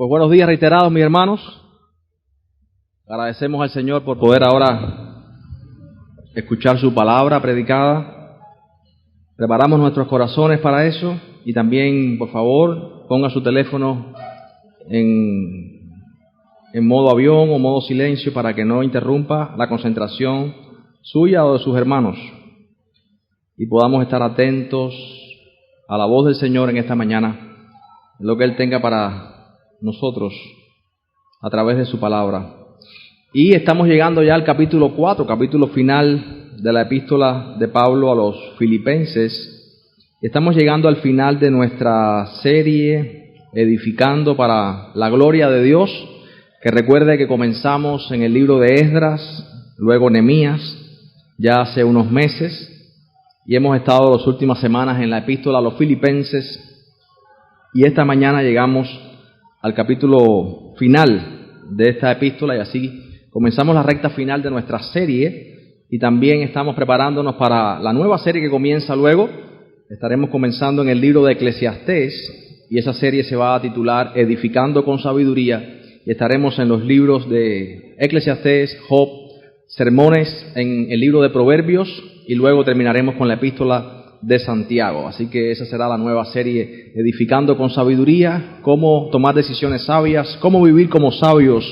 Pues buenos días reiterados, mis hermanos. Agradecemos al Señor por poder ahora escuchar su palabra predicada. Preparamos nuestros corazones para eso y también, por favor, ponga su teléfono en modo avión o modo silencio para que no interrumpa la concentración suya o de sus hermanos y podamos estar atentos a la voz del Señor en esta mañana, lo que Él tenga para nosotros a través de su palabra. Y estamos llegando ya al capítulo 4, capítulo final de la epístola de Pablo a los Filipenses. Estamos llegando al final de nuestra serie Edificando para la Gloria de Dios, que recuerde que comenzamos en el libro de Esdras, luego Nehemías, ya hace unos meses, y hemos estado las últimas semanas en la epístola a los Filipenses, y esta mañana llegamos al capítulo final de esta epístola, y así comenzamos la recta final de nuestra serie, y también estamos preparándonos para la nueva serie que comienza luego. Estaremos comenzando en el libro de Eclesiastés, y esa serie se va a titular Edificando con Sabiduría, y estaremos en los libros de Eclesiastés, Job, sermones en el libro de Proverbios, y luego terminaremos con la epístola de Santiago. Así que esa será la nueva serie, Edificando con Sabiduría, cómo tomar decisiones sabias, cómo vivir como sabios,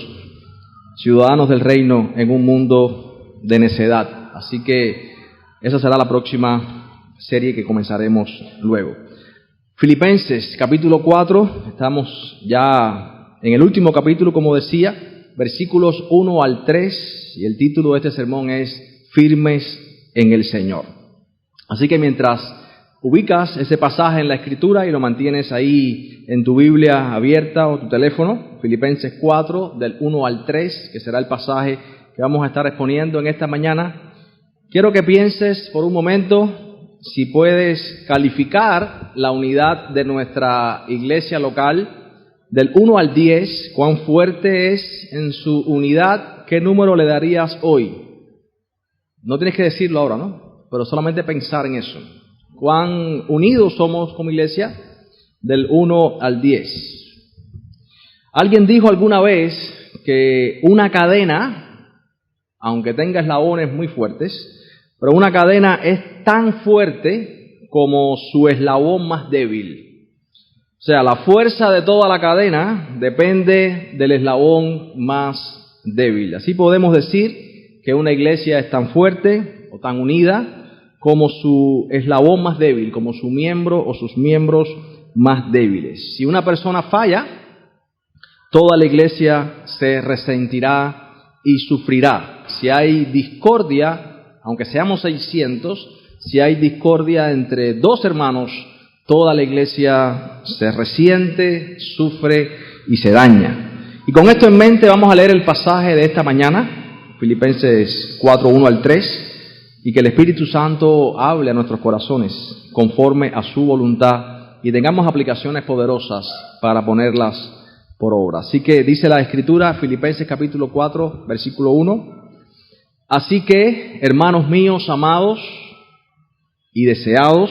ciudadanos del reino en un mundo de necedad. Así que esa será la próxima serie que comenzaremos luego. Filipenses, capítulo 4, estamos ya en el último capítulo, como decía, versículos 1 al 3, y el título de este sermón es Firmes en el Señor. Así que mientras ubicas ese pasaje en la Escritura y lo mantienes ahí en tu Biblia abierta o tu teléfono, Filipenses 4, del 1 al 3, que será el pasaje que vamos a estar exponiendo en esta mañana, quiero que pienses por un momento si puedes calificar la unidad de nuestra iglesia local del 1 al 10, cuán fuerte es en su unidad, qué número le darías hoy. No tienes que decirlo ahora, ¿no? Pero solamente pensar en eso. ¿Cuán unidos somos como iglesia? Del 1 al 10. Alguien dijo alguna vez que una cadena, aunque tenga eslabones muy fuertes, pero una cadena es tan fuerte como su eslabón más débil. O sea, la fuerza de toda la cadena depende del eslabón más débil. Así podemos decir que una iglesia es tan fuerte o tan unida como su eslabón más débil, como su miembro o sus miembros más débiles. Si una persona falla, toda la iglesia se resentirá y sufrirá. Si hay discordia, aunque seamos 600, si hay discordia entre dos hermanos, toda la iglesia se resiente, sufre y se daña. Y con esto en mente vamos a leer el pasaje de esta mañana, Filipenses 4, 1 al 3, y que el Espíritu Santo hable a nuestros corazones conforme a su voluntad y tengamos aplicaciones poderosas para ponerlas por obra. Así que dice la Escritura, Filipenses capítulo 4, versículo 1, así que, hermanos míos amados y deseados,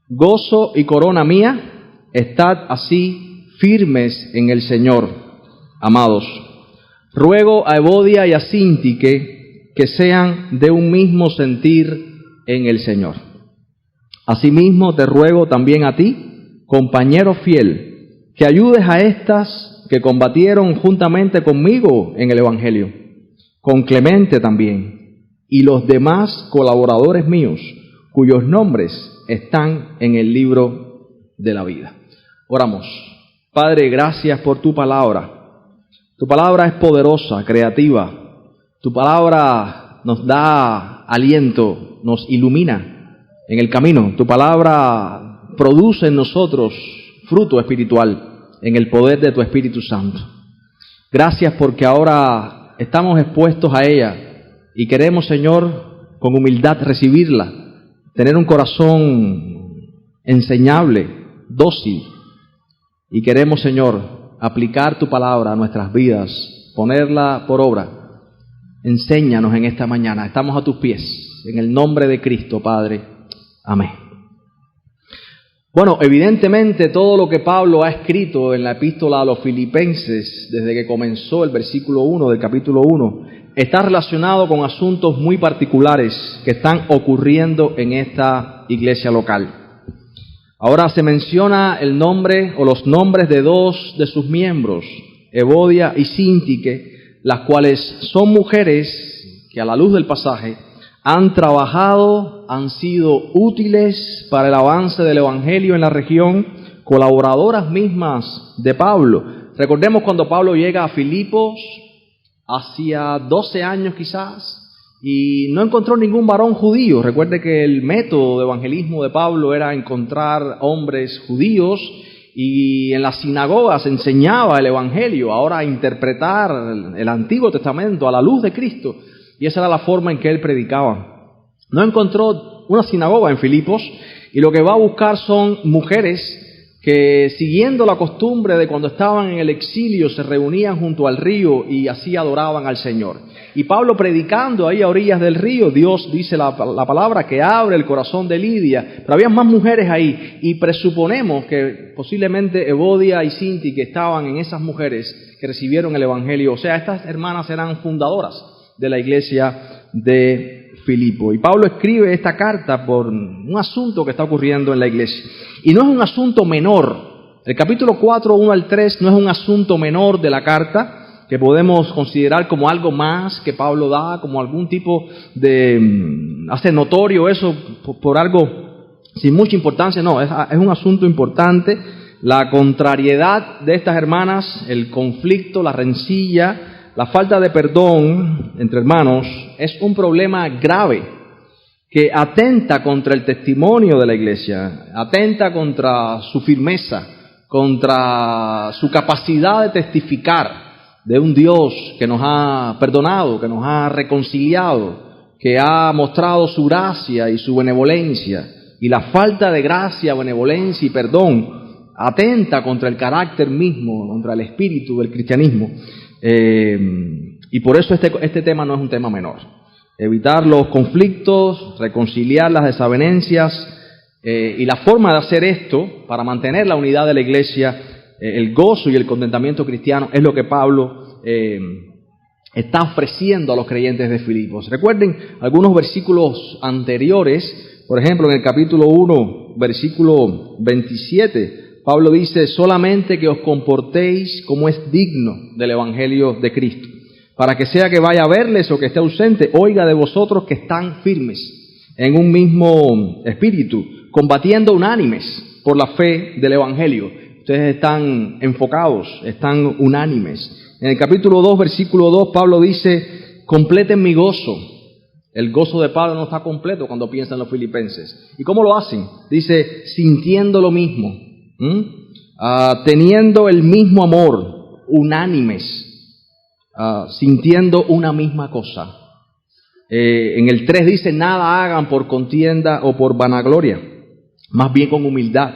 gozo y corona mía, estad así firmes en el Señor, amados. Ruego a Evodia y a Síntique que sean de un mismo sentir en el Señor. Asimismo te ruego también a ti, compañero fiel, que ayudes a estas que combatieron juntamente conmigo en el Evangelio, con Clemente también, y los demás colaboradores míos, cuyos nombres están en el libro de la vida. Oramos. Padre, gracias por tu palabra. Tu palabra es poderosa, creativa. Tu palabra nos da aliento, nos ilumina en el camino. Tu palabra produce en nosotros fruto espiritual en el poder de tu Espíritu Santo. Gracias porque ahora estamos expuestos a ella y queremos, Señor, con humildad recibirla, tener un corazón enseñable, dócil, y queremos, Señor, aplicar tu palabra a nuestras vidas, ponerla por obra. Enséñanos en esta mañana. Estamos a tus pies. En el nombre de Cristo, Padre. Amén. Bueno, evidentemente todo lo que Pablo ha escrito en la epístola a los Filipenses, desde que comenzó el versículo 1 del capítulo 1, está relacionado con asuntos muy particulares que están ocurriendo en esta iglesia local. Ahora se menciona el nombre o los nombres de dos de sus miembros, Evodia y Síntique, las cuales son mujeres que a la luz del pasaje han trabajado, han sido útiles para el avance del Evangelio en la región, colaboradoras mismas de Pablo. Recordemos cuando Pablo llega a Filipos, hacía 12 años quizás, y no encontró ningún varón judío. Recuerde que el método de evangelismo de Pablo era encontrar hombres judíos y en las sinagogas enseñaba el Evangelio, ahora interpretar el Antiguo Testamento a la luz de Cristo. Y esa era la forma en que él predicaba. No encontró una sinagoga en Filipos y lo que va a buscar son mujeres que, siguiendo la costumbre de cuando estaban en el exilio, se reunían junto al río y así adoraban al Señor. Y Pablo, predicando ahí a orillas del río, Dios dice la palabra que abre el corazón de Lidia, pero había más mujeres ahí y presuponemos que posiblemente Evodia y Sinti, que estaban en esas mujeres que recibieron el Evangelio, o sea, estas hermanas eran fundadoras de la iglesia de Filipo. Y Pablo escribe esta carta por un asunto que está ocurriendo en la iglesia. Y no es un asunto menor. El capítulo 4, 1 al 3, no es un asunto menor de la carta, que podemos considerar como algo más que Pablo da, como algún tipo de... hace notorio eso por algo sin mucha importancia. No, es un asunto importante. La contrariedad de estas hermanas, el conflicto, la rencilla, la falta de perdón entre hermanos, es un problema grave que atenta contra el testimonio de la iglesia, atenta contra su firmeza, contra su capacidad de testificar de un Dios que nos ha perdonado, que nos ha reconciliado, que ha mostrado su gracia y su benevolencia. Y la falta de gracia, benevolencia y perdón atenta contra el carácter mismo, contra el espíritu del cristianismo. Y por eso este tema no es un tema menor. Evitar los conflictos, reconciliar las desavenencias, y la forma de hacer esto para mantener la unidad de la iglesia, el gozo y el contentamiento cristiano, es lo que Pablo está ofreciendo a los creyentes de Filipos. Recuerden algunos versículos anteriores, por ejemplo en el capítulo 1, versículo 27, Pablo dice: solamente que os comportéis como es digno del Evangelio de Cristo, para que sea que vaya a verles o que esté ausente, oiga de vosotros que están firmes en un mismo espíritu, combatiendo unánimes por la fe del Evangelio. Ustedes están enfocados, están unánimes. En el capítulo 2, versículo 2, Pablo dice: completen mi gozo. El gozo de Pablo no está completo cuando piensa en los filipenses. ¿Y cómo lo hacen? Dice: sintiendo lo mismo, teniendo el mismo amor, unánimes, sintiendo una misma cosa. En el 3 dice: nada hagan por contienda o por vanagloria, más bien con humildad,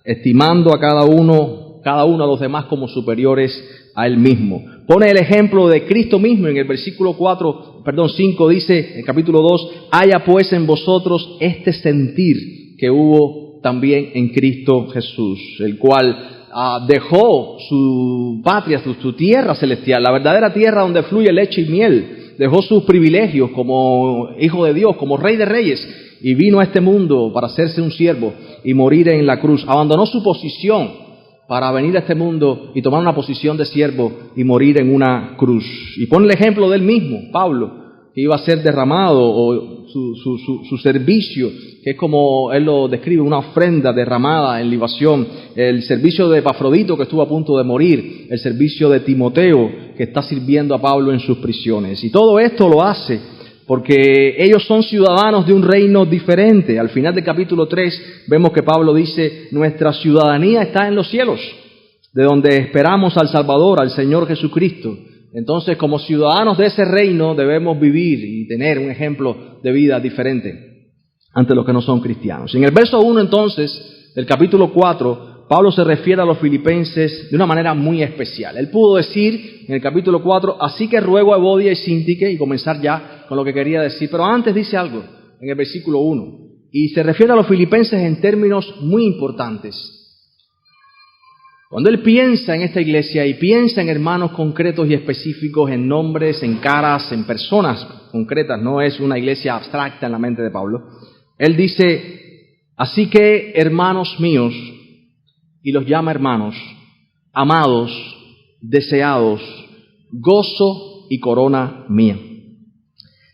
estimando a cada uno a los demás como superiores a él mismo. Pone el ejemplo de Cristo mismo en el versículo 5 dice, en el capítulo 2, haya pues en vosotros este sentir que hubo también en Cristo Jesús, el cual dejó su patria, su tierra celestial, la verdadera tierra donde fluye leche y miel, dejó sus privilegios como hijo de Dios, como rey de reyes, y vino a este mundo para hacerse un siervo y morir en la cruz. Abandonó su posición para venir a este mundo y tomar una posición de siervo y morir en una cruz. Y pone el ejemplo de él mismo, Pablo, que iba a ser derramado, o su servicio, que es como él lo describe, una ofrenda derramada en libación, el servicio de Epafrodito, que estuvo a punto de morir, el servicio de Timoteo, que está sirviendo a Pablo en sus prisiones. Y todo esto lo hace porque ellos son ciudadanos de un reino diferente. Al final del capítulo 3 vemos que Pablo dice: nuestra ciudadanía está en los cielos, de donde esperamos al Salvador, al Señor Jesucristo. Entonces, como ciudadanos de ese reino, debemos vivir y tener un ejemplo de vida diferente ante los que no son cristianos. En el verso 1, entonces, del capítulo 4, Pablo se refiere a los filipenses de una manera muy especial. Él pudo decir en el capítulo 4, así que ruego a Evodia y Síntique, y comenzar ya con lo que quería decir. Pero antes dice algo en el versículo 1. y se refiere a los filipenses en términos muy importantes. Cuando él piensa en esta iglesia y piensa en hermanos concretos y específicos, en nombres, en caras, en personas concretas, no es una iglesia abstracta en la mente de Pablo, él dice, así que hermanos míos, y los llama hermanos, amados, deseados, gozo y corona mía.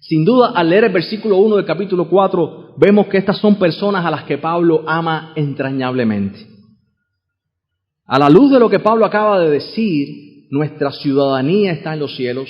Sin duda, al leer el versículo 1 del capítulo 4, vemos que estas son personas a las que Pablo ama entrañablemente. A la luz de lo que Pablo acaba de decir, nuestra ciudadanía está en los cielos,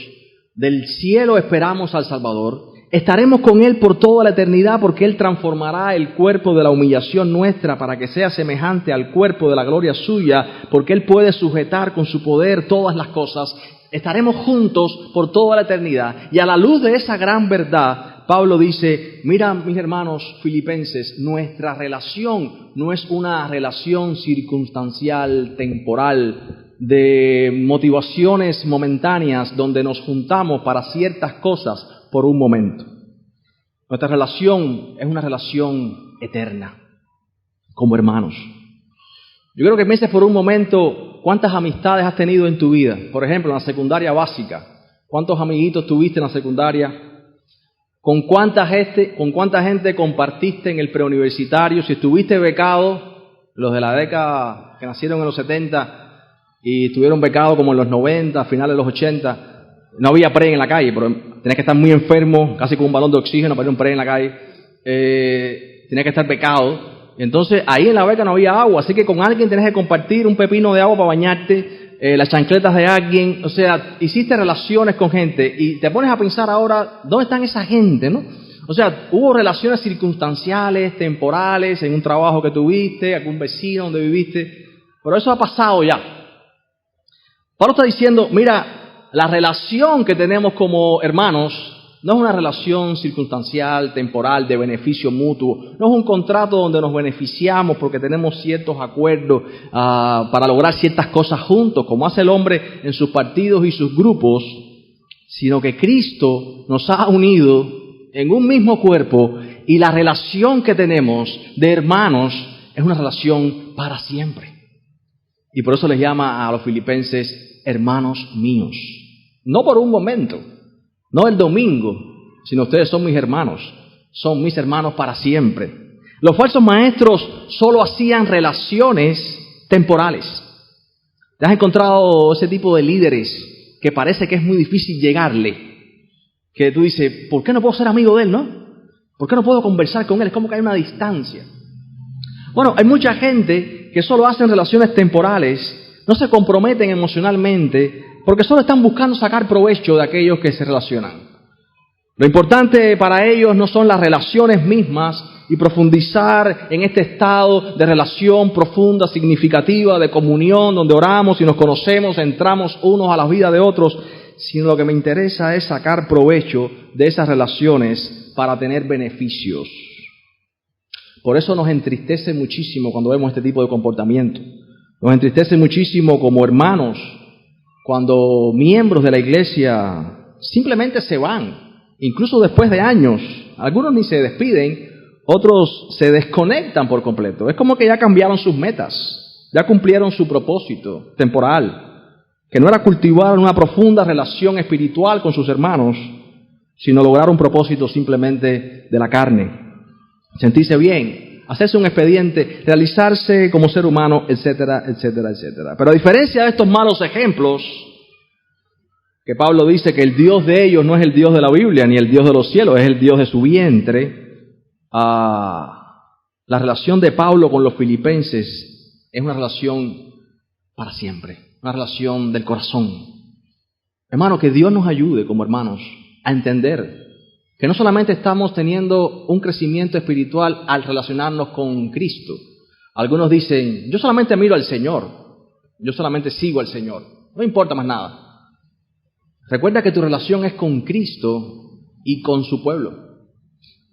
del cielo esperamos al Salvador, estaremos con Él por toda la eternidad porque Él transformará el cuerpo de la humillación nuestra para que sea semejante al cuerpo de la gloria suya, porque Él puede sujetar con su poder todas las cosas. Estaremos juntos por toda la eternidad. Y a la luz de esa gran verdad, Pablo dice, mira mis hermanos filipenses, nuestra relación no es una relación circunstancial, temporal, de motivaciones momentáneas donde nos juntamos para ciertas cosas por un momento. Nuestra relación es una relación eterna, como hermanos. Yo creo que pienses por un momento cuántas amistades has tenido en tu vida. Por ejemplo, en la secundaria básica, ¿cuántos amiguitos tuviste en la secundaria? ¿Con cuánta gente compartiste en el preuniversitario? Si estuviste becado, los de la década que nacieron en los 70 y estuvieron becados como en los 90, finales de los 80, no había pre en la calle, pero tenías que estar muy enfermo, casi con un balón de oxígeno para ir a un pre en la calle. Tenías que estar becado. Entonces, ahí en la beca no había agua, así que con alguien tenías que compartir un pepino de agua para bañarte, las chancletas de alguien, o sea, hiciste relaciones con gente y te pones a pensar ahora, ¿dónde están esa gente, no? O sea, hubo relaciones circunstanciales, temporales, en un trabajo que tuviste, algún vecino donde viviste, pero eso ha pasado ya. Pablo está diciendo, mira, la relación que tenemos como hermanos no es una relación circunstancial, temporal, de beneficio mutuo. No es un contrato donde nos beneficiamos porque tenemos ciertos acuerdos para lograr ciertas cosas juntos, como hace el hombre en sus partidos y sus grupos, sino que Cristo nos ha unido en un mismo cuerpo y la relación que tenemos de hermanos es una relación para siempre. Y por eso les llama a los filipenses hermanos míos. No por un momento. No el domingo, sino ustedes son mis hermanos para siempre. Los falsos maestros solo hacían relaciones temporales. ¿Te has encontrado ese tipo de líderes que parece que es muy difícil llegarle? Que tú dices, ¿por qué no puedo ser amigo de él, no? ¿Por qué no puedo conversar con él? Es como que hay una distancia. Bueno, hay mucha gente que solo hacen relaciones temporales, no se comprometen emocionalmente, porque solo están buscando sacar provecho de aquellos que se relacionan. Lo importante para ellos no son las relaciones mismas y profundizar en este estado de relación profunda, significativa, de comunión, donde oramos y nos conocemos, entramos unos a la vida de otros, sino lo que me interesa es sacar provecho de esas relaciones para tener beneficios. Por eso nos entristece muchísimo cuando vemos este tipo de comportamiento. Nos entristece muchísimo como hermanos cuando miembros de la iglesia simplemente se van, incluso después de años. Algunos ni se despiden, otros se desconectan por completo. Es como que ya cambiaron sus metas, ya cumplieron su propósito temporal, que no era cultivar una profunda relación espiritual con sus hermanos, sino lograr un propósito simplemente de la carne. Sentirse bien, hacerse un expediente, realizarse como ser humano, etcétera, etcétera, etcétera. Pero a diferencia de estos malos ejemplos, que Pablo dice que el Dios de ellos no es el Dios de la Biblia, ni el Dios de los cielos, es el Dios de su vientre, la relación de Pablo con los filipenses es una relación para siempre, una relación del corazón. Hermano, que Dios nos ayude como hermanos a entender que no solamente estamos teniendo un crecimiento espiritual al relacionarnos con Cristo. Algunos dicen, yo solamente miro al Señor, yo solamente sigo al Señor, no importa más nada. Recuerda que tu relación es con Cristo y con su pueblo.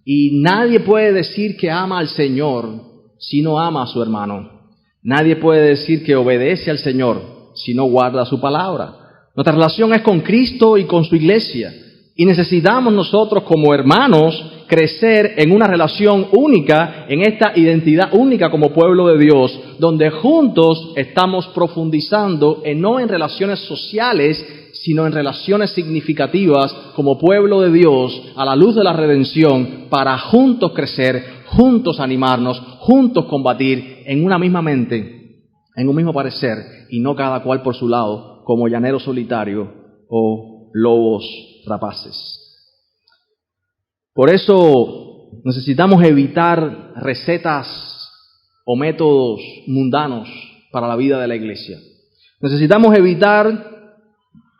Y nadie puede decir que ama al Señor si no ama a su hermano. Nadie puede decir que obedece al Señor si no guarda su palabra. Nuestra relación es con Cristo y con su iglesia. Y necesitamos nosotros como hermanos crecer en una relación única, en esta identidad única como pueblo de Dios, donde juntos estamos profundizando no en relaciones sociales, sino en relaciones significativas como pueblo de Dios a la luz de la redención, para juntos crecer, juntos animarnos, juntos combatir en una misma mente, en un mismo parecer, y no cada cual por su lado, como llanero solitario o lobos rapaces. Por eso necesitamos evitar recetas o métodos mundanos para la vida de la iglesia. Necesitamos evitar,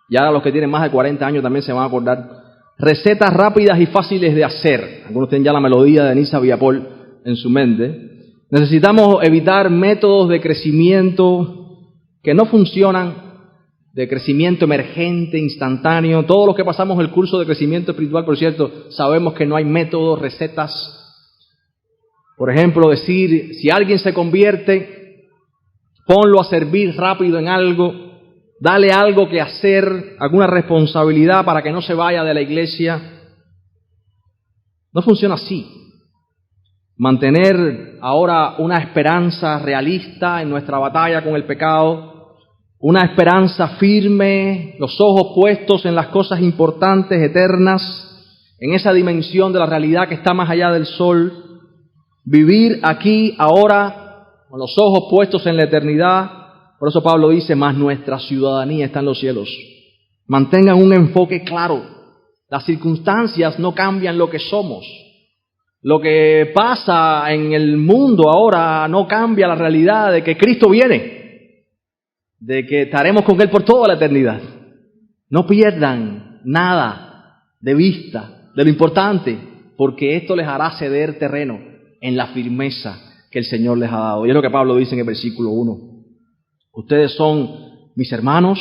ya los que tienen más de 40 años también se van a acordar, recetas rápidas y fáciles de hacer. Algunos tienen ya la melodía de Nisa Viapol en su mente. Necesitamos evitar métodos de crecimiento que no funcionan, de crecimiento emergente, instantáneo. Todos los que pasamos el curso de crecimiento espiritual, por cierto, sabemos que no hay métodos, recetas. Por ejemplo, decir, si alguien se convierte, ponlo a servir rápido en algo, dale algo que hacer, alguna responsabilidad para que no se vaya de la iglesia. No funciona así. Mantener ahora una esperanza realista en nuestra batalla con el pecado, una esperanza firme, los ojos puestos en las cosas importantes, eternas, en esa dimensión de la realidad que está más allá del sol. Vivir aquí, ahora, con los ojos puestos en la eternidad. Por eso Pablo dice, más nuestra ciudadanía está en los cielos. Mantengan un enfoque claro. Las circunstancias no cambian lo que somos. Lo que pasa en el mundo ahora no cambia la realidad de que Cristo viene, de que estaremos con Él por toda la eternidad. No pierdan nada de vista de lo importante, porque esto les hará ceder terreno en la firmeza que el Señor les ha dado. Y es lo que Pablo dice en el versículo 1. Ustedes son mis hermanos,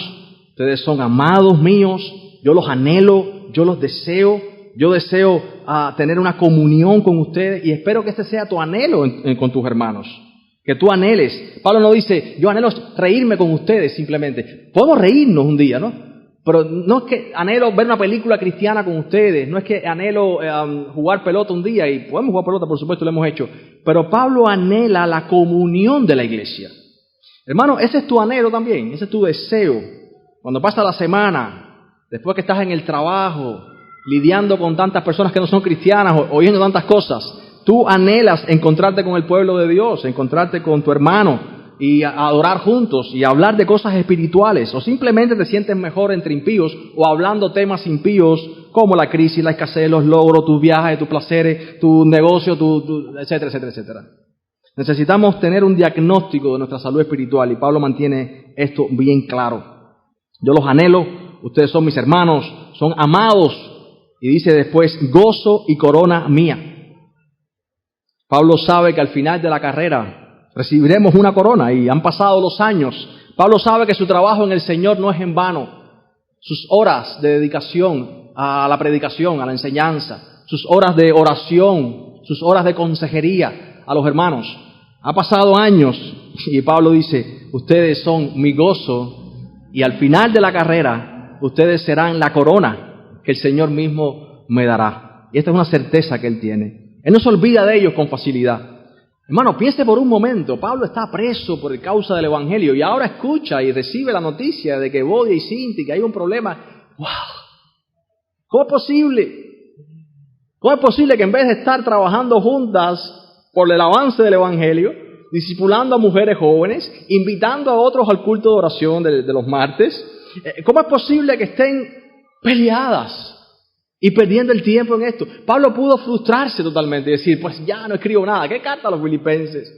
ustedes son amados míos, yo los anhelo, yo los deseo, yo deseo tener una comunión con ustedes y espero que este sea tu anhelo con tus hermanos. Que tú anheles. Pablo no dice, yo anhelo reírme con ustedes simplemente. Podemos reírnos un día, ¿no? Pero no es que anhelo ver una película cristiana con ustedes, no es que anhelo jugar pelota un día, y podemos jugar pelota, por supuesto, lo hemos hecho. Pero Pablo anhela la comunión de la iglesia. Hermano, ese es tu anhelo también, ese es tu deseo. Cuando pasa la semana, después que estás en el trabajo, lidiando con tantas personas que no son cristianas, oyendo tantas cosas, tú anhelas encontrarte con el pueblo de Dios, encontrarte con tu hermano y adorar juntos y hablar de cosas espirituales, o simplemente te sientes mejor entre impíos o hablando temas impíos como la crisis, la escasez, los logros, tus viajes, tus placeres, tu negocio, etcétera, etcétera, etcétera. Necesitamos tener un diagnóstico de nuestra salud espiritual y Pablo mantiene esto bien claro. Yo los anhelo, ustedes son mis hermanos, son amados, y dice después, gozo y corona mía. Pablo sabe que al final de la carrera recibiremos una corona y han pasado los años. Pablo sabe que su trabajo en el Señor no es en vano. Sus horas de dedicación a la predicación, a la enseñanza, sus horas de oración, sus horas de consejería a los hermanos. Ha pasado años y Pablo dice, ustedes son mi gozo y al final de la carrera ustedes serán la corona que el Señor mismo me dará. Y esta es una certeza que Él tiene. Él no se olvida de ellos con facilidad. Hermano, piense por un momento, Pablo está preso por causa del Evangelio y ahora escucha y recibe la noticia de que Bodia y Sinti, que hay un problema. ¡Wow! ¿Cómo es posible? ¿Cómo es posible que en vez de estar trabajando juntas por el avance del Evangelio, discipulando a mujeres jóvenes, invitando a otros al culto de oración de los martes, cómo es posible que estén peleadas y perdiendo el tiempo en esto? Pablo pudo frustrarse totalmente y decir, pues ya no escribo nada, ¿qué carta a los filipenses?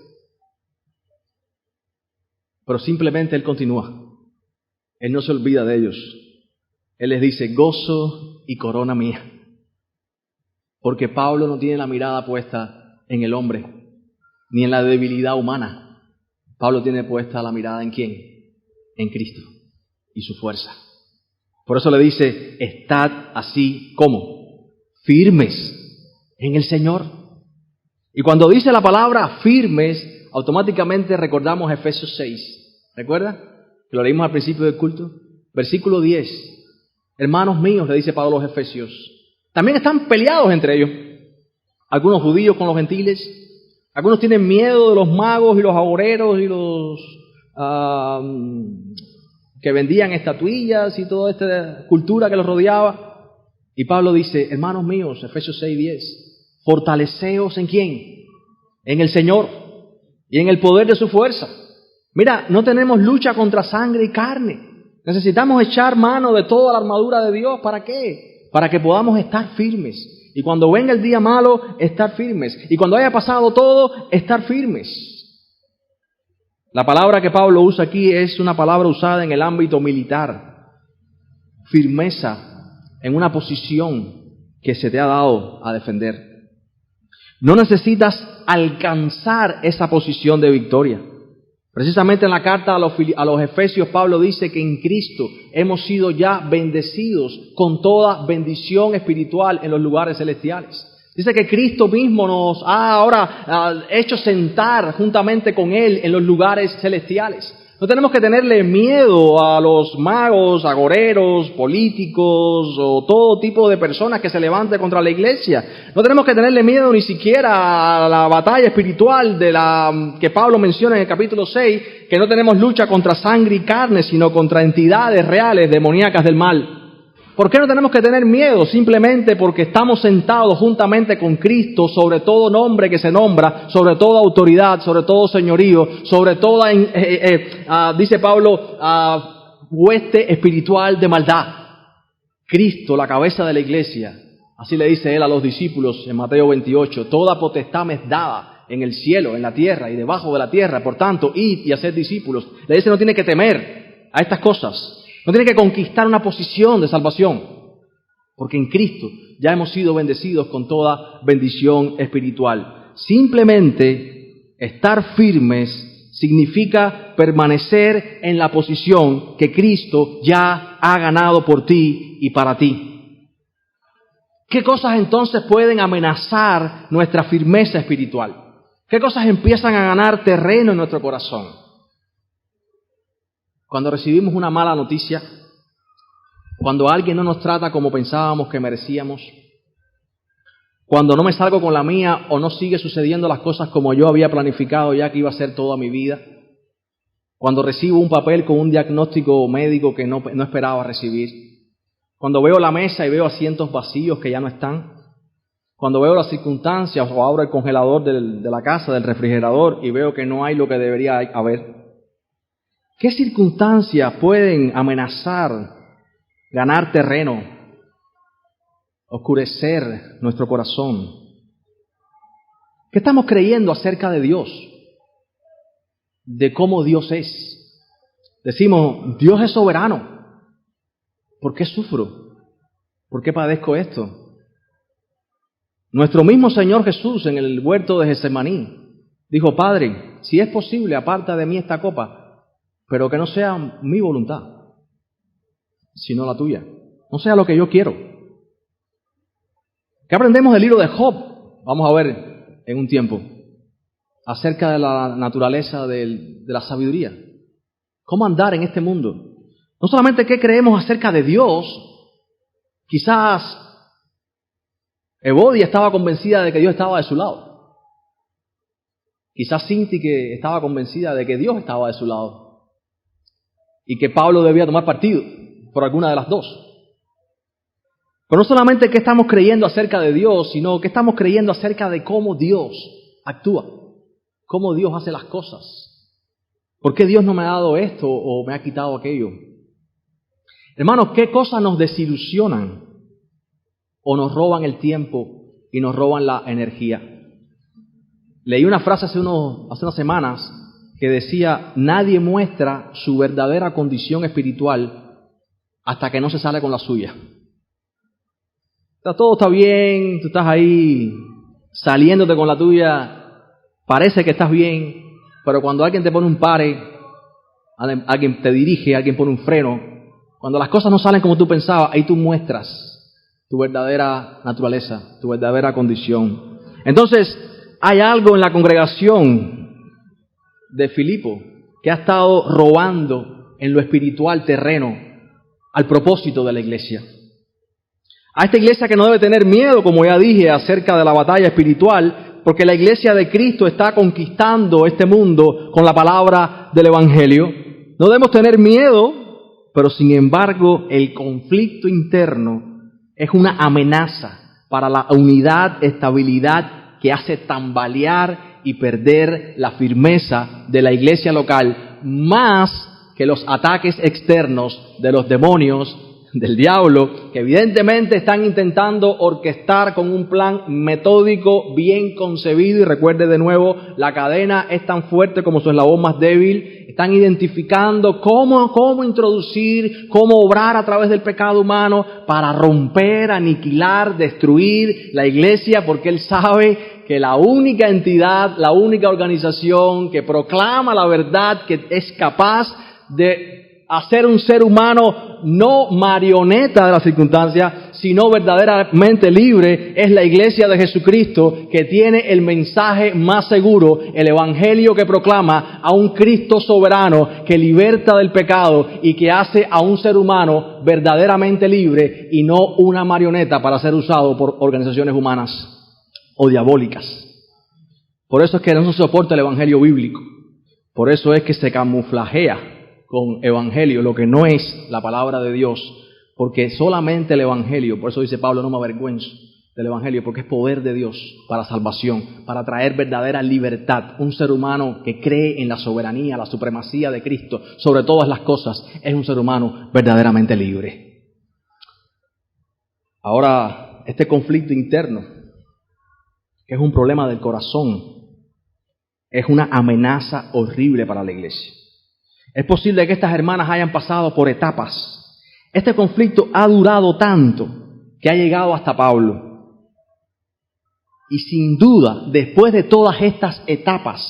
Pero simplemente él continúa. Él no se olvida de ellos. Él les dice, gozo y corona mía. Porque Pablo no tiene la mirada puesta en el hombre, ni en la debilidad humana. Pablo tiene puesta la mirada ¿en quién? En Cristo y su fuerza. Por eso le dice, estad así como firmes en el Señor. Y cuando dice la palabra firmes, automáticamente recordamos Efesios 6. ¿Recuerda? Que lo leímos al principio del culto. Versículo 10. Hermanos míos, le dice Pablo a los Efesios, también están peleados entre ellos. Algunos judíos con los gentiles, algunos tienen miedo de los magos y los agoreros y los que vendían estatuillas y toda esta cultura que los rodeaba. Y Pablo dice, hermanos míos, Efesios 6:10, fortaleceos ¿en quién? En el Señor y en el poder de su fuerza. Mira, no tenemos lucha contra sangre y carne. Necesitamos echar mano de toda la armadura de Dios. ¿Para qué? Para que podamos estar firmes. Y cuando venga el día malo, estar firmes. Y cuando haya pasado todo, estar firmes. La palabra que Pablo usa aquí es una palabra usada en el ámbito militar. Firmeza en una posición que se te ha dado a defender. No necesitas alcanzar esa posición de victoria. Precisamente en la carta a los Efesios, Pablo dice que en Cristo hemos sido ya bendecidos con toda bendición espiritual en los lugares celestiales. Dice que Cristo mismo nos ha ahora hecho sentar juntamente con Él en los lugares celestiales. No tenemos que tenerle miedo a los magos, agoreros, políticos o todo tipo de personas que se levanten contra la iglesia. No tenemos que tenerle miedo ni siquiera a la batalla espiritual que Pablo menciona en el capítulo 6, que no tenemos lucha contra sangre y carne, sino contra entidades reales, demoníacas del mal. ¿Por qué no tenemos que tener miedo? Simplemente porque estamos sentados juntamente con Cristo sobre todo nombre que se nombra, sobre toda autoridad, sobre todo señorío, sobre toda, dice Pablo, hueste espiritual de maldad. Cristo, la cabeza de la iglesia, así le dice Él a los discípulos en Mateo 28, toda potestad me es dada en el cielo, en la tierra y debajo de la tierra, por tanto, id y haced discípulos. Le dice, no tiene que temer a estas cosas. No tiene que conquistar una posición de salvación, porque en Cristo ya hemos sido bendecidos con toda bendición espiritual. Simplemente estar firmes significa permanecer en la posición que Cristo ya ha ganado por ti y para ti. ¿Qué cosas entonces pueden amenazar nuestra firmeza espiritual? ¿Qué cosas empiezan a ganar terreno en nuestro corazón? Cuando recibimos una mala noticia, cuando alguien no nos trata como pensábamos que merecíamos, cuando no me salgo con la mía o no sigue sucediendo las cosas como yo había planificado ya que iba a ser toda mi vida, cuando recibo un papel con un diagnóstico médico que no esperaba recibir, cuando veo la mesa y veo asientos vacíos que ya no están, cuando veo las circunstancias o abro el congelador de la casa, del refrigerador y veo que no hay lo que debería haber. ¿Qué circunstancias pueden amenazar, ganar terreno, oscurecer nuestro corazón? ¿Qué estamos creyendo acerca de Dios? De cómo Dios es. Decimos, Dios es soberano. ¿Por qué sufro? ¿Por qué padezco esto? Nuestro mismo Señor Jesús en el huerto de Getsemaní dijo, Padre, si es posible, aparta de mí esta copa, pero que no sea mi voluntad, sino la tuya. No sea lo que yo quiero. ¿Qué aprendemos del libro de Job? Vamos a ver en un tiempo. Acerca de la naturaleza de la sabiduría. ¿Cómo andar en este mundo? No solamente qué creemos acerca de Dios. Quizás Evodia estaba convencida de que Dios estaba de su lado. Quizás Cinti que estaba convencida de que Dios estaba de su lado. Y que Pablo debía tomar partido por alguna de las dos. Pero no solamente qué estamos creyendo acerca de Dios, sino qué estamos creyendo acerca de cómo Dios actúa, cómo Dios hace las cosas. ¿Por qué Dios no me ha dado esto o me ha quitado aquello? Hermanos, ¿qué cosas nos desilusionan o nos roban el tiempo y nos roban la energía? Leí una frase hace unas semanas que decía, nadie muestra su verdadera condición espiritual hasta que no se sale con la suya. Todo está bien, tú estás ahí saliéndote con la tuya, parece que estás bien, pero cuando alguien te pone un pare, alguien te dirige, alguien pone un freno, cuando las cosas no salen como tú pensabas, ahí tú muestras tu verdadera naturaleza, tu verdadera condición. Entonces, hay algo en la congregación de Filipo que ha estado robando en lo espiritual terreno al propósito de la iglesia. A esta iglesia que no debe tener miedo, como ya dije, acerca de la batalla espiritual, porque la iglesia de Cristo está conquistando este mundo con la palabra del Evangelio. No debemos tener miedo, pero sin embargo el conflicto interno es una amenaza para la unidad, estabilidad que hace tambalear y perder la firmeza de la iglesia local, más que los ataques externos de los demonios, del diablo, que evidentemente están intentando orquestar con un plan metódico bien concebido. Y recuerde de nuevo, la cadena es tan fuerte como su eslabón más débil. Están identificando cómo introducir, cómo obrar a través del pecado humano para romper, aniquilar, destruir la iglesia, porque él sabe que la única entidad, la única organización que proclama la verdad, que es capaz de hacer un ser humano no marioneta de las circunstancias, sino verdaderamente libre, es la iglesia de Jesucristo, que tiene el mensaje más seguro, el evangelio que proclama a un Cristo soberano que liberta del pecado y que hace a un ser humano verdaderamente libre y no una marioneta para ser usado por organizaciones humanas o diabólicas. Por eso es que no se soporta el evangelio bíblico. Por eso es que se camuflajea con evangelio lo que no es la palabra de Dios, porque solamente el evangelio, por eso dice Pablo, no me avergüenzo del evangelio, porque es poder de Dios para salvación, para traer verdadera libertad. Un ser humano que cree en la soberanía, la supremacía de Cristo sobre todas las cosas, es un ser humano verdaderamente libre. Ahora, este conflicto interno, que es un problema del corazón, es una amenaza horrible para la iglesia. Es posible que estas hermanas hayan pasado por etapas. Este conflicto ha durado tanto que ha llegado hasta Pablo. Y sin duda, después de todas estas etapas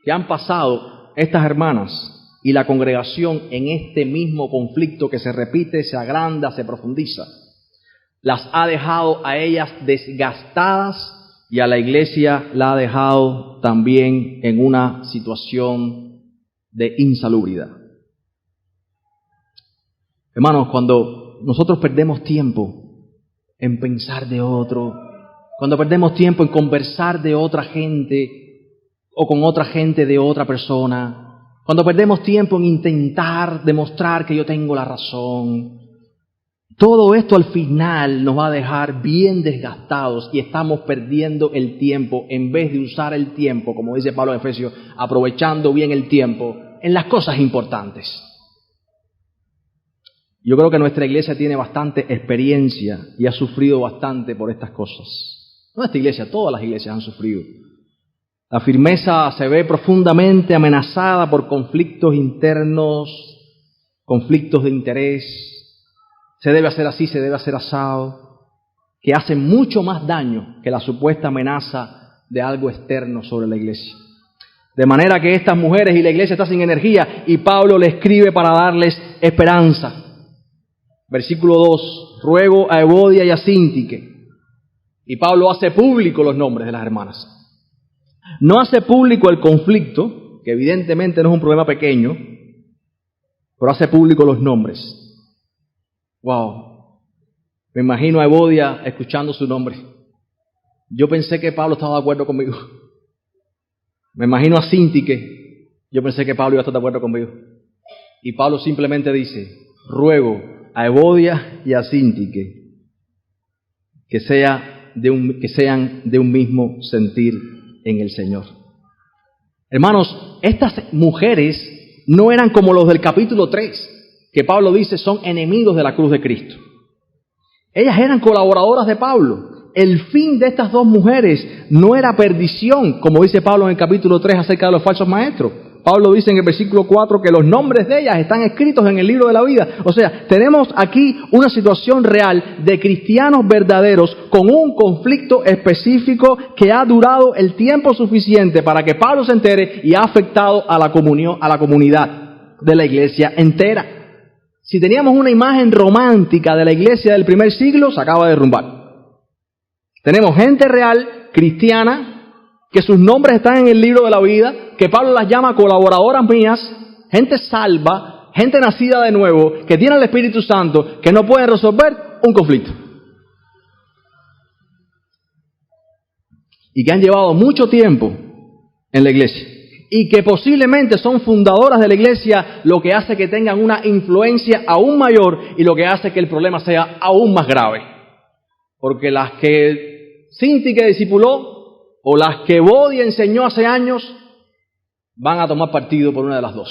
que han pasado estas hermanas y la congregación en este mismo conflicto que se repite, se agranda, se profundiza, las ha dejado a ellas desgastadas y a la iglesia la ha dejado también en una situación de insalubridad. Hermanos, cuando nosotros perdemos tiempo en pensar de otro, cuando perdemos tiempo en conversar de otra gente o con otra gente de otra persona, cuando perdemos tiempo en intentar demostrar que yo tengo la razón, todo esto al final nos va a dejar bien desgastados y estamos perdiendo el tiempo en vez de usar el tiempo, como dice Pablo en Efesios, aprovechando bien el tiempo en las cosas importantes. Yo creo que nuestra iglesia tiene bastante experiencia y ha sufrido bastante por estas cosas. No esta iglesia, todas las iglesias han sufrido. La firmeza se ve profundamente amenazada por conflictos internos, conflictos de interés. Se debe hacer así, se debe hacer asado, que hacen mucho más daño que la supuesta amenaza de algo externo sobre la iglesia. De manera que estas mujeres y la iglesia están sin energía y Pablo le escribe para darles esperanza. Versículo 2, ruego a Evodia y a Síntique. Y Pablo hace público los nombres de las hermanas. No hace público el conflicto, que evidentemente no es un problema pequeño, pero hace público los nombres. Wow, me imagino a Evodia escuchando su nombre. Yo pensé que Pablo estaba de acuerdo conmigo. Me imagino a Síntique. Yo pensé que Pablo iba a estar de acuerdo conmigo. Y Pablo simplemente dice, ruego a Evodia y a Síntique que sean de un mismo sentir en el Señor. Hermanos, estas mujeres no eran como los del capítulo 3, que Pablo dice son enemigos de la cruz de Cristo. Ellas eran colaboradoras de Pablo. El fin de estas dos mujeres no era perdición, como dice Pablo en el capítulo 3 acerca de los falsos maestros. Pablo dice en el versículo 4 que los nombres de ellas están escritos en el libro de la vida. O sea, tenemos aquí una situación real de cristianos verdaderos con un conflicto específico que ha durado el tiempo suficiente para que Pablo se entere y ha afectado a la comunidad de la iglesia entera. Si teníamos una imagen romántica de la iglesia del primer siglo, se acaba de derrumbar. Tenemos gente real, cristiana, que sus nombres están en el libro de la vida, que Pablo las llama colaboradoras mías, gente salva, gente nacida de nuevo, que tiene el Espíritu Santo, que no pueden resolver un conflicto. Y que han llevado mucho tiempo en la iglesia. Y que posiblemente son fundadoras de la iglesia, lo que hace que tengan una influencia aún mayor y lo que hace que el problema sea aún más grave. Porque las que Cinti que discipuló o las que Bodhi enseñó hace años van a tomar partido por una de las dos.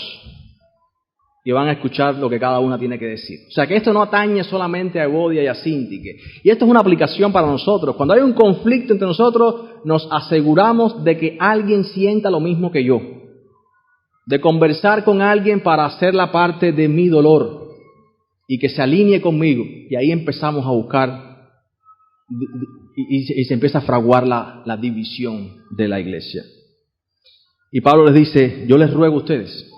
Y van a escuchar lo que cada una tiene que decir. O sea que esto no atañe solamente a Evodia y a Sintique. Y esto es una aplicación para nosotros. Cuando hay un conflicto entre nosotros, nos aseguramos de que alguien sienta lo mismo que yo. De conversar con alguien para hacer la parte de mi dolor. Y que se alinee conmigo. Y ahí empezamos a buscar y se empieza a fraguar la división de la iglesia. Y Pablo les dice, yo les ruego a ustedes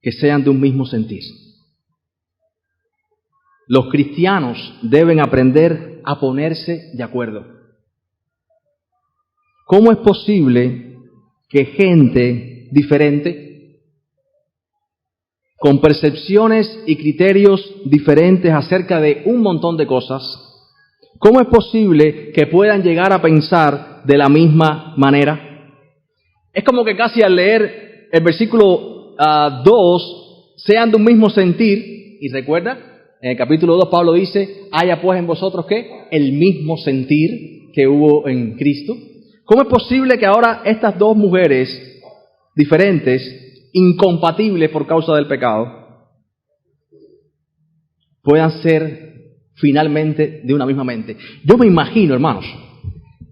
que sean de un mismo sentir. Los cristianos deben aprender a ponerse de acuerdo. ¿Cómo es posible que gente diferente, con percepciones y criterios diferentes acerca de un montón de cosas, cómo es posible que puedan llegar a pensar de la misma manera? Es como que casi al leer el versículo 2, sean de un mismo sentir, y recuerda, en el capítulo 2 Pablo dice, haya pues en vosotros ¿qué? El mismo sentir que hubo en Cristo. ¿Cómo es posible que ahora estas dos mujeres diferentes, incompatibles por causa del pecado, puedan ser finalmente de una misma mente? Yo me imagino, hermanos,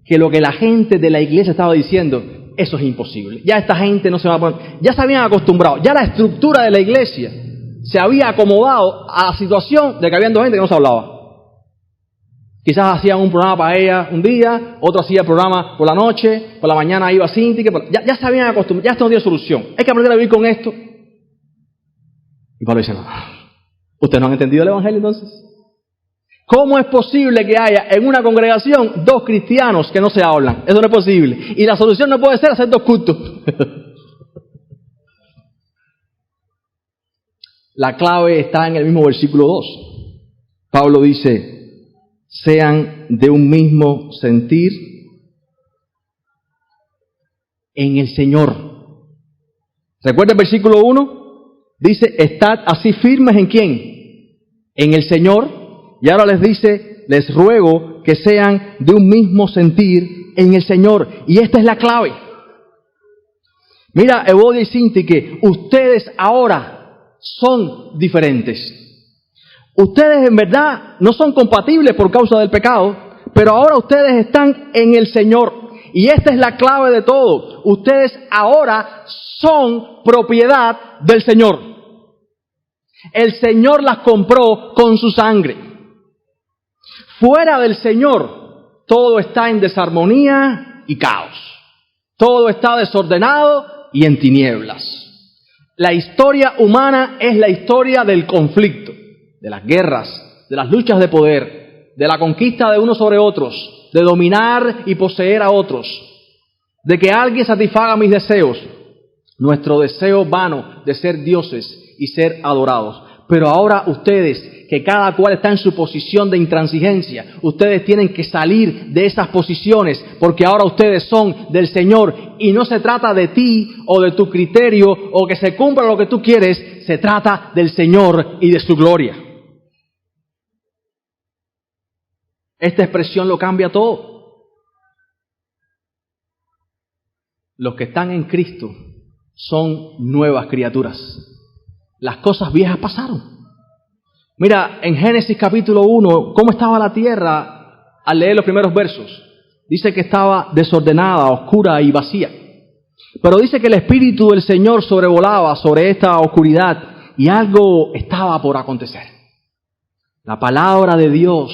que lo que la gente de la iglesia estaba diciendo, eso es imposible. Ya esta gente no se va a poner, ya se habían acostumbrado, ya la estructura de la iglesia se había acomodado a la situación de que habían dos gente que no se hablaba. Quizás hacían un programa para ella un día, otro hacía el programa por la noche, por la mañana iba a Cinti, ya se habían acostumbrado, ya esto no tiene solución. Hay que aprender a vivir con esto. Y Pablo dice, no, ¿ustedes no han entendido el evangelio entonces? ¿Cómo es posible que haya en una congregación dos cristianos que no se hablan? Eso no es posible. Y la solución no puede ser hacer dos cultos. La clave está en el mismo versículo 2. Pablo dice, sean de un mismo sentir en el Señor. ¿Recuerda el versículo 1? Dice, estad así firmes ¿en quién? En el Señor. Y ahora les dice, les ruego que sean de un mismo sentir en el Señor. Y esta es la clave. Mira, Evodia y Cinti, que ustedes ahora son diferentes. Ustedes en verdad no son compatibles por causa del pecado, pero ahora ustedes están en el Señor. Y esta es la clave de todo. Ustedes ahora son propiedad del Señor. El Señor las compró con su sangre. Fuera del Señor, todo está en desarmonía y caos. Todo está desordenado y en tinieblas. La historia humana es la historia del conflicto, de las guerras, de las luchas de poder, de la conquista de unos sobre otros, de dominar y poseer a otros, de que alguien satisfaga mis deseos, nuestro deseo vano de ser dioses y ser adorados. Pero ahora ustedes, que cada cual está en su posición de intransigencia, ustedes tienen que salir de esas posiciones, porque ahora ustedes son del Señor, y no se trata de ti o de tu criterio o que se cumpla lo que tú quieres, se trata del Señor y de su gloria. Esta expresión lo cambia todo. Los que están en Cristo son nuevas criaturas. Las cosas viejas pasaron. Mira, en Génesis capítulo 1, ¿cómo estaba la tierra al leer los primeros versos? Dice que estaba desordenada, oscura y vacía. Pero dice que el Espíritu del Señor sobrevolaba sobre esta oscuridad y algo estaba por acontecer. La palabra de Dios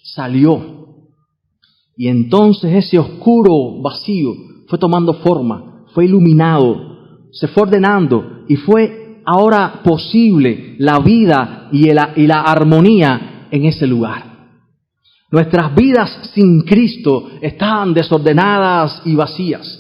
salió y entonces ese oscuro vacío fue tomando forma, fue iluminado, se fue ordenando y fue ahora posible la vida y la armonía en ese lugar. Nuestras vidas sin Cristo estaban desordenadas y vacías.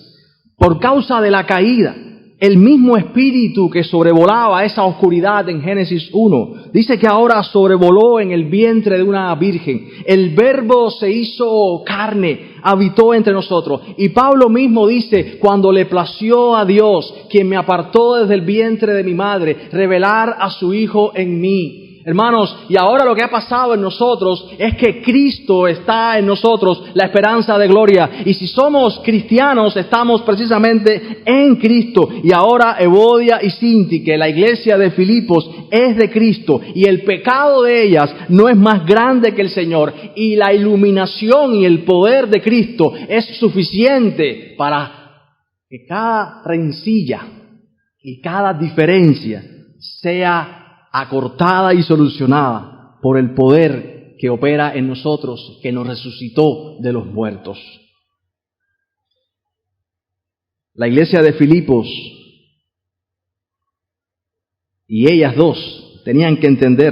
Por causa de la caída, El mismo espíritu que sobrevolaba esa oscuridad en Génesis 1, dice que ahora sobrevoló en el vientre de una virgen. El Verbo se hizo carne, habitó entre nosotros. Y Pablo mismo dice, cuando le plació a Dios, quien me apartó desde el vientre de mi madre, revelar a su Hijo en mí. Hermanos, y ahora lo que ha pasado en nosotros es que Cristo está en nosotros, la esperanza de gloria. Y si somos cristianos, estamos precisamente en Cristo. Y ahora Evodia y Síntique, la iglesia de Filipos, es de Cristo. Y el pecado de ellas no es más grande que el Señor. Y la iluminación y el poder de Cristo es suficiente para que cada rencilla y cada diferencia sea acortada y solucionada por el poder que opera en nosotros, que nos resucitó de los muertos. La iglesia de Filipos y ellas dos tenían que entender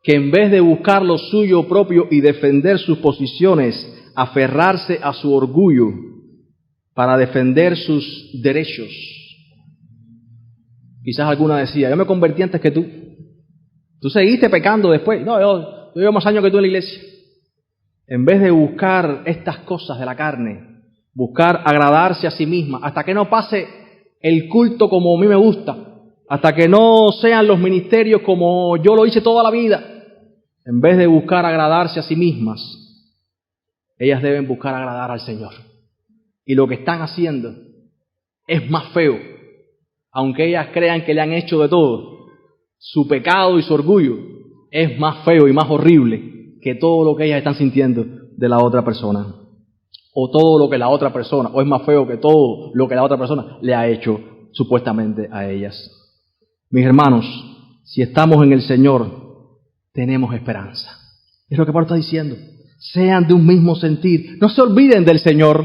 que en vez de buscar lo suyo propio y defender sus posiciones, aferrarse a su orgullo para defender sus derechos. Quizás alguna decía, yo me convertí antes que tú. Tú seguiste pecando después. No, yo llevo más años que tú en la iglesia. En vez de buscar estas cosas de la carne, buscar agradarse a sí misma, hasta que no pase el culto como a mí me gusta, hasta que no sean los ministerios como yo lo hice toda la vida, en vez de buscar agradarse a sí mismas, ellas deben buscar agradar al Señor. Y lo que están haciendo es más feo. Aunque ellas crean que le han hecho de todo, su pecado y su orgullo es más feo y más horrible que todo lo que ellas están sintiendo de la otra persona. O todo lo que la otra persona, o es más feo que todo lo que la otra persona le ha hecho supuestamente a ellas. Mis hermanos, si estamos en el Señor, tenemos esperanza. Es lo que Pablo está diciendo. Sean de un mismo sentir. No se olviden del Señor.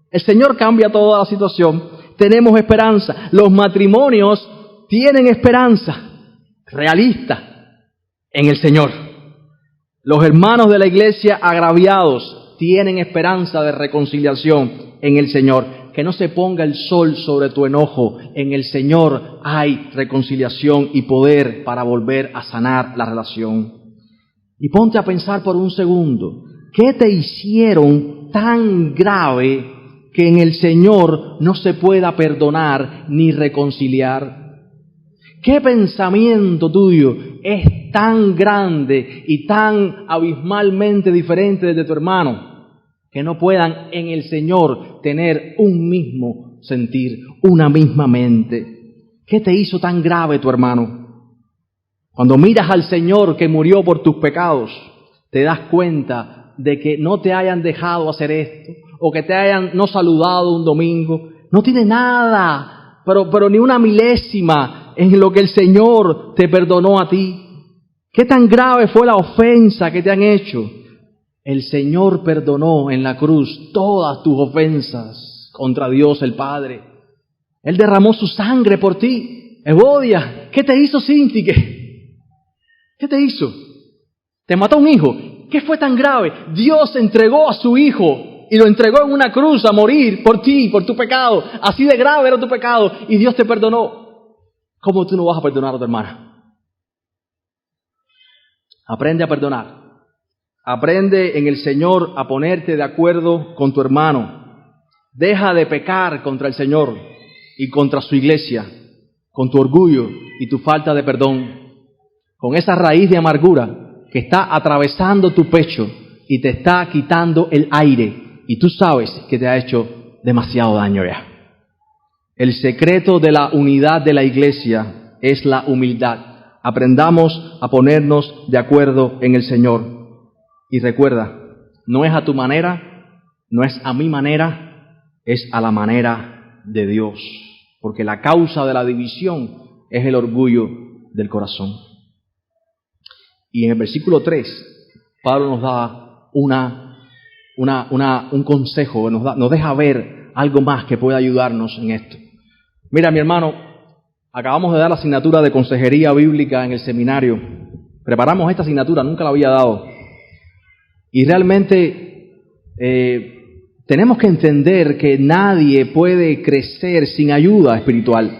El Señor cambia toda la situación. Tenemos esperanza. Los matrimonios tienen esperanza realista en el Señor. Los hermanos de la iglesia agraviados tienen esperanza de reconciliación en el Señor. Que no se ponga el sol sobre tu enojo. En el Señor hay reconciliación y poder para volver a sanar la relación. Y ponte a pensar por un segundo. ¿Qué te hicieron tan grave que en el Señor no se pueda perdonar ni reconciliar? ¿Qué pensamiento tuyo es tan grande y tan abismalmente diferente de tu hermano que no puedan en el Señor tener un mismo sentir, una misma mente? ¿Qué te hizo tan grave tu hermano? Cuando miras al Señor que murió por tus pecados, te das cuenta de que no te hayan dejado hacer esto, o que te hayan no saludado un domingo, no tiene nada, pero ni una milésima en lo que el Señor te perdonó a ti. ¿Qué tan grave fue la ofensa que te han hecho? El Señor perdonó en la cruz todas tus ofensas contra Dios el Padre. Él derramó su sangre por ti. Evodia, ¿qué te hizo Síntique? ¿Qué te hizo? ¿Te mató un hijo? ¿Qué fue tan grave? Dios entregó a su hijo y lo entregó en una cruz a morir por ti, por tu pecado. Así de grave era tu pecado y Dios te perdonó. ¿Cómo tú no vas a perdonar a tu hermana? Aprende a perdonar. Aprende en el Señor a ponerte de acuerdo con tu hermano. Deja de pecar contra el Señor y contra su iglesia, con tu orgullo y tu falta de perdón, con esa raíz de amargura que está atravesando tu pecho y te está quitando el aire. Y tú sabes que te ha hecho demasiado daño ya. El secreto de la unidad de la iglesia es la humildad. Aprendamos a ponernos de acuerdo en el Señor. Y recuerda, no es a tu manera, no es a mi manera, es a la manera de Dios. Porque la causa de la división es el orgullo del corazón. Y en el versículo 3, Pablo nos da un consejo, nos deja ver algo más que pueda ayudarnos en esto. Mira, mi hermano, acabamos de dar la asignatura de consejería bíblica en el seminario. Preparamos esta asignatura, nunca la había dado. Y realmente te Tenemos que entender que nadie puede crecer sin ayuda espiritual.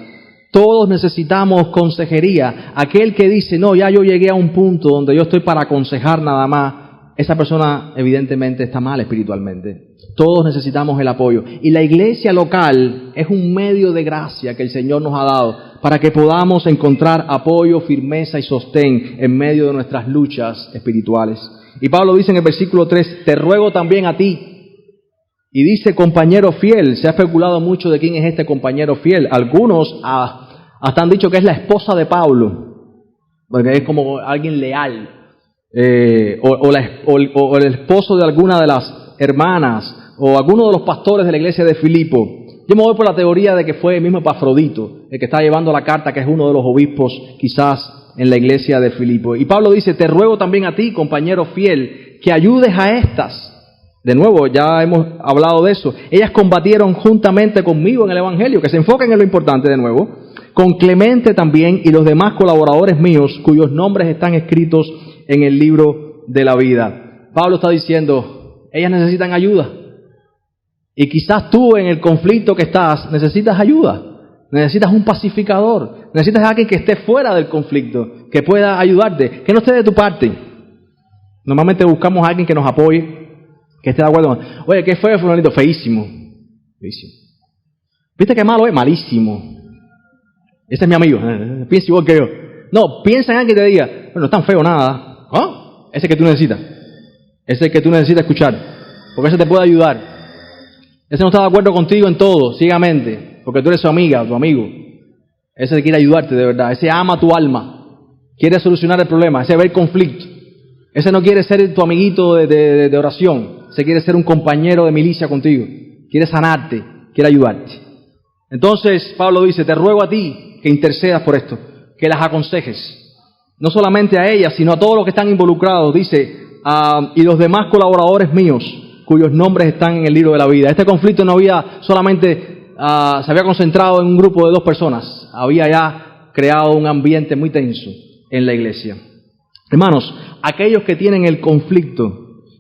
Todos necesitamos consejería. Aquel que dice, no, ya yo llegué a un punto donde yo estoy para aconsejar nada más, esa persona evidentemente está mal espiritualmente. Todos necesitamos el apoyo. Y la iglesia local es un medio de gracia que el Señor nos ha dado para que podamos encontrar apoyo, firmeza y sostén en medio de nuestras luchas espirituales. Y Pablo dice en el versículo 3, te ruego también a ti. Y dice compañero fiel. Se ha especulado mucho de quién es este compañero fiel. Algunos hasta han dicho que es la esposa de Pablo, porque es como alguien leal, o el esposo de alguna de las hermanas, o alguno de los pastores de la iglesia de Filipo. Yo me voy por la teoría de que fue el mismo Epafrodito, el que está llevando la carta, que es uno de los obispos quizás en la iglesia de Filipo. Y Pablo dice, te ruego también a ti, compañero fiel, que ayudes a estas. De nuevo, ya hemos hablado de eso. Ellas combatieron juntamente conmigo en el Evangelio, que se enfoquen en lo importante de nuevo, con Clemente también y los demás colaboradores míos, cuyos nombres están escritos en el libro de la vida. Pablo está diciendo, ellas necesitan ayuda. Y quizás tú en el conflicto que estás necesitas ayuda. Necesitas un pacificador. Necesitas a alguien que esté fuera del conflicto, que pueda ayudarte, que no esté de tu parte. Normalmente buscamos a alguien que nos apoye, que esté de acuerdo. Oye, ¿qué fue, fulanito? Feísimo. Feísimo. ¿Viste qué malo es? Malísimo. Ese es mi amigo. Piensa igual que yo. No, piensa en alguien que te diga, bueno, no es tan feo nada. ¿Ah? Ese que tú necesitas. Ese es el que tú necesitas escuchar. Porque ese te puede ayudar. Ese no está de acuerdo contigo en todo, ciegamente. Porque tú eres su amiga, tu amigo. Ese quiere ayudarte de verdad. Ese ama tu alma. Quiere solucionar el problema. Ese ve el conflicto. Ese no quiere ser tu amiguito de oración. Ese quiere ser un compañero de milicia contigo. Quiere sanarte. Quiere ayudarte. Entonces Pablo dice, te ruego a ti que intercedas por esto, que las aconsejes, no solamente a ellas, sino a todos los que están involucrados, dice, y los demás colaboradores míos, cuyos nombres están en el libro de la vida. Este conflicto no había solamente, se había concentrado en un grupo de 2 personas, había ya creado un ambiente muy tenso en la iglesia. Hermanos, aquellos que tienen el conflicto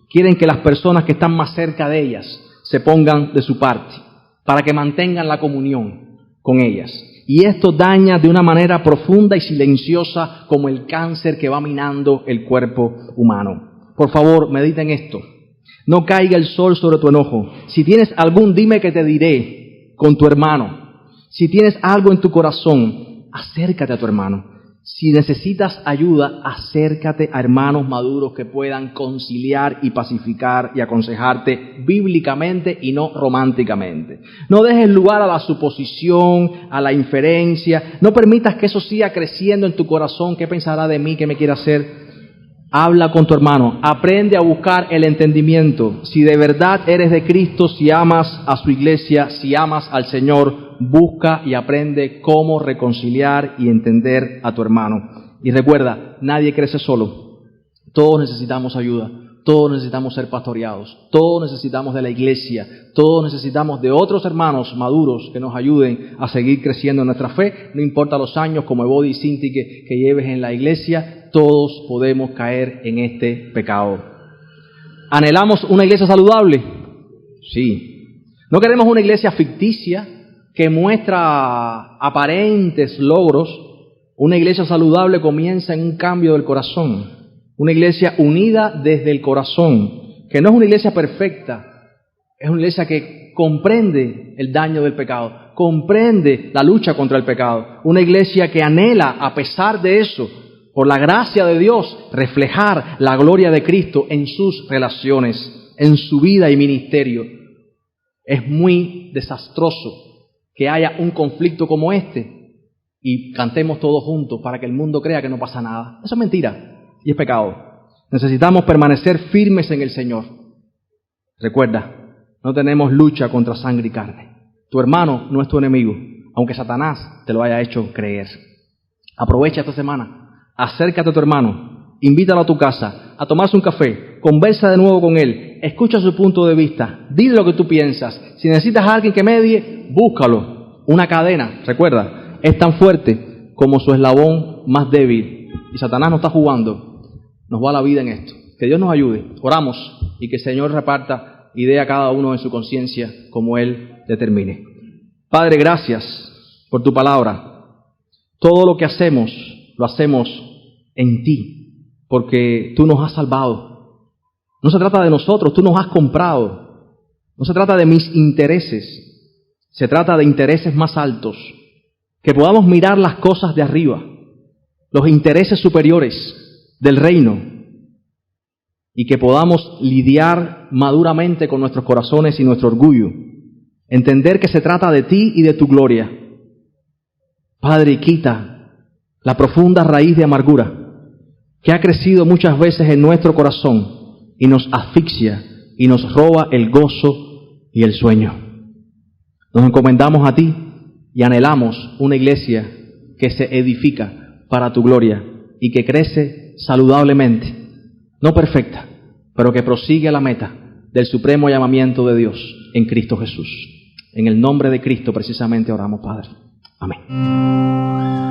quieren que las personas que están más cerca de ellas se pongan de su parte, para que mantengan la comunión con ellas. Y esto daña de una manera profunda y silenciosa como el cáncer que va minando el cuerpo humano. Por favor, medita en esto. No caiga el sol sobre tu enojo. Si tienes algún dime que te diré con tu hermano. Si tienes algo en tu corazón, acércate a tu hermano. Si necesitas ayuda, acércate a hermanos maduros que puedan conciliar y pacificar y aconsejarte bíblicamente y no románticamente. No dejes lugar a la suposición, a la inferencia. No permitas que eso siga creciendo en tu corazón. ¿Qué pensará de mí? ¿Qué me quiere hacer? Habla con tu hermano. Aprende a buscar el entendimiento. Si de verdad eres de Cristo, si amas a su iglesia, si amas al Señor, busca y aprende cómo reconciliar y entender a tu hermano. Y recuerda, nadie crece solo. Todos necesitamos ayuda. Todos necesitamos ser pastoreados. Todos necesitamos de la iglesia. Todos necesitamos de otros hermanos maduros que nos ayuden a seguir creciendo en nuestra fe. No importa los años como Evodi y Cinti que lleves en la iglesia, todos podemos caer en este pecado. ¿Anhelamos una iglesia saludable? Sí. ¿No queremos una iglesia ficticia que muestra aparentes logros? Una iglesia saludable comienza en un cambio del corazón. Una iglesia unida desde el corazón, que no es una iglesia perfecta, es una iglesia que comprende el daño del pecado, comprende la lucha contra el pecado. Una iglesia que anhela, a pesar de eso, por la gracia de Dios, reflejar la gloria de Cristo en sus relaciones, en su vida y ministerio. Es muy desastroso que haya un conflicto como este y cantemos todos juntos para que el mundo crea que no pasa nada. Eso es mentira y es pecado. Necesitamos permanecer firmes en el Señor. Recuerda, no tenemos lucha contra sangre y carne. Tu hermano no es tu enemigo, aunque Satanás te lo haya hecho creer. Aprovecha esta semana, acércate a tu hermano, invítalo a tu casa, a tomarse un café, conversa de nuevo con él, escucha su punto de vista, dile lo que tú piensas. Si necesitas a alguien que medie, búscalo. Una cadena, recuerda, es tan fuerte como su eslabón más débil. Y Satanás no está jugando, nos va la vida en esto. Que Dios nos ayude. Oramos y que el Señor reparta y dé a cada uno en su conciencia como Él determine. Padre, gracias por tu palabra. Todo lo que hacemos, lo hacemos en ti, porque tú nos has salvado. No se trata de nosotros, tú nos has comprado. No se trata de mis intereses, se trata de intereses más altos. Que podamos mirar las cosas de arriba, los intereses superiores del reino, y que podamos lidiar maduramente con nuestros corazones y nuestro orgullo. Entender que se trata de ti y de tu gloria. Padre, quita la profunda raíz de amargura que ha crecido muchas veces en nuestro corazón y nos asfixia y nos roba el gozo y el sueño. Nos encomendamos a ti y anhelamos una iglesia que se edifica para tu gloria y que crece saludablemente, no perfecta, pero que prosigue a la meta del supremo llamamiento de Dios en Cristo Jesús. En el nombre de Cristo precisamente oramos, Padre. Amén.